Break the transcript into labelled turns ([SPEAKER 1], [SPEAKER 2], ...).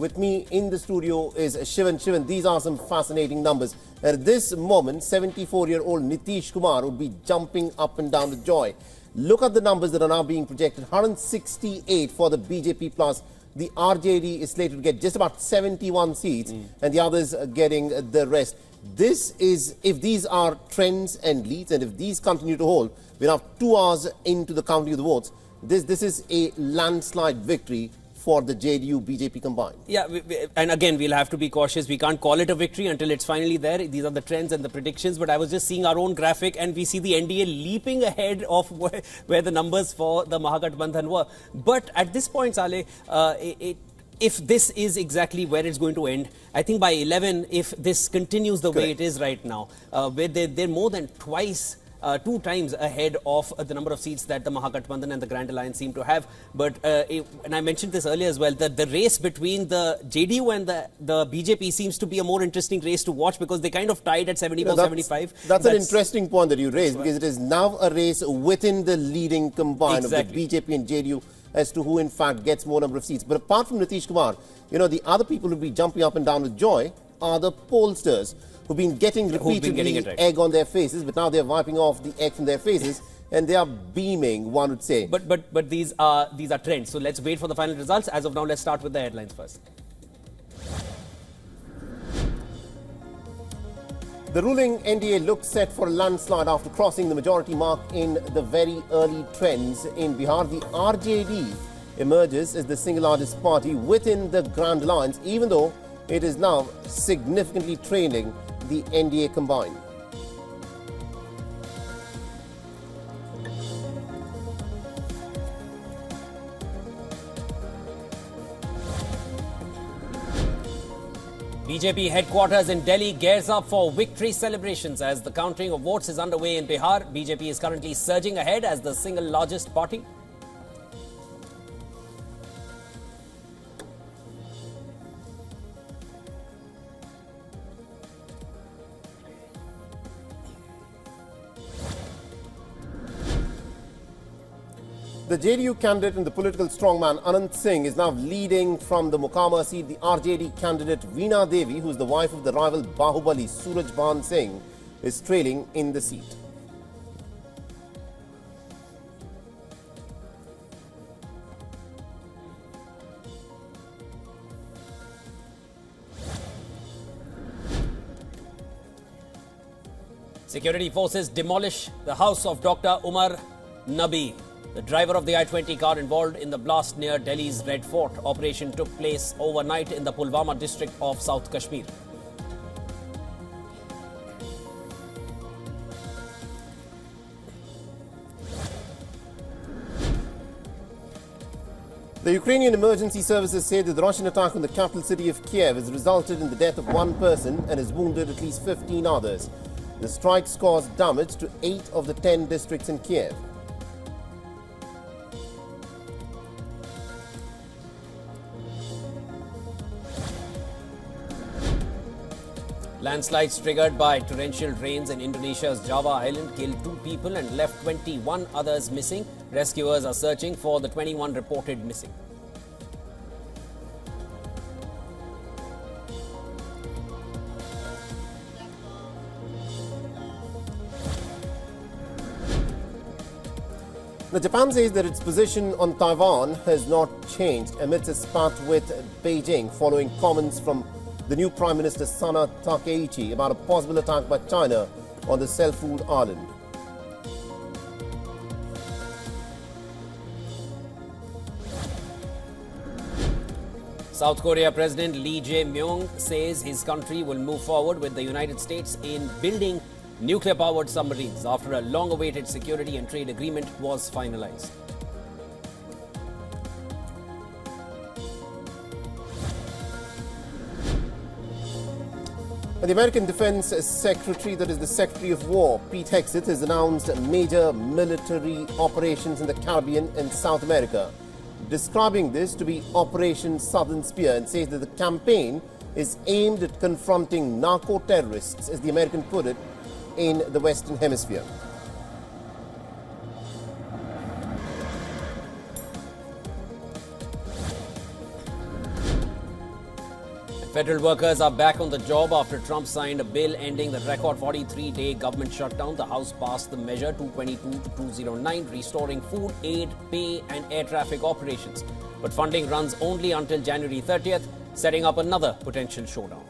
[SPEAKER 1] With me in the studio is Shivan. Shivan, these are some fascinating numbers. At this moment, 74-year-old Nitish Kumar would be jumping up and down with joy. Look at the numbers that are now being projected. 168 for the BJP plus. The RJD is slated to get just about 71 seats and the others are getting the rest. This is, if these are trends and leads and if these continue to hold, we're now 2 hours into the counting of the votes. This is a landslide victory for the JDU BJP combined.
[SPEAKER 2] Yeah, and again, we'll have to be cautious. We can't call it a victory until it's finally there. These are the trends and the predictions. But I was just seeing our own graphic and we see the NDA leaping ahead of where the numbers for the Mahagathbandhan were. But at this point, Saleh, if this is exactly where it's going to end, I think by 11, if this continues the way it is right now, where they're more than twice 2 times ahead of the number of seats that the Mahagathbandhan and the Grand Alliance seem to have. But, and I mentioned this earlier as well, that the race between the JDU and the BJP seems to be a more interesting race to watch because they kind of tied at 74, 75.
[SPEAKER 1] That's an interesting point that you raised because it is now a race within the leading combined of the BJP and JDU as to who in fact gets more number of seats. But apart from Nitish Kumar, you know, the other people who will be jumping up and down with joy are the pollsters who've been getting repeatedly egg on their faces, but now they're wiping off the egg from their faces and they are beaming, one would say.
[SPEAKER 2] But these are trends. So let's wait for the final results. As of now, let's start with the headlines first.
[SPEAKER 1] The ruling NDA looks set for a landslide after crossing the majority mark in the very early trends in Bihar. The RJD emerges as the single largest party within the Grand Alliance, even though it is now significantly trailing the NDA combined.
[SPEAKER 2] BJP headquarters in Delhi gears up for victory celebrations as the counting of votes is underway in Bihar. BJP is currently surging ahead as the single largest party.
[SPEAKER 1] The JDU candidate and the political strongman Anant Singh is now leading from the Mokama seat. The RJD candidate Veena Devi, who is the wife of the rival Bahubali Surajbhan Singh, is trailing in the seat.
[SPEAKER 2] Security forces demolish the house of Dr. Umar Nabi, the driver of the I-20 car involved in the blast near Delhi's Red Fort. Operation took place overnight in the Pulwama district of South Kashmir.
[SPEAKER 1] The Ukrainian emergency services say that the Russian attack on the capital city of Kyiv has resulted in the death of 1 person and has wounded at least 15 others. The strikes caused damage to 8 of the 10 districts in Kyiv.
[SPEAKER 2] Landslides triggered by torrential rains in Indonesia's Java island killed 2 people and left 21 others missing. Rescuers are searching for the 21 reported missing.
[SPEAKER 1] Now, Japan says that its position on Taiwan has not changed amidst a spat with Beijing following comments from the new Prime Minister Sana Takeichi about a possible attack by China on the self-ruled island.
[SPEAKER 2] South Korea President Lee Jae-myung says his country will move forward with the United States in building nuclear-powered submarines after a long-awaited security and trade agreement was finalized.
[SPEAKER 1] The American Defense Secretary, that is the Secretary of War, Pete Hegseth, has announced major military operations in the Caribbean and South America, describing this to be Operation Southern Spear, and says that the campaign is aimed at confronting narco-terrorists, as the American put it, in the Western Hemisphere.
[SPEAKER 2] Federal workers are back on the job after Trump signed a bill ending the record 43-day government shutdown. The House passed the measure 222-209, restoring food, aid, pay and air traffic operations. But funding runs only until January 30th, setting up another potential showdown.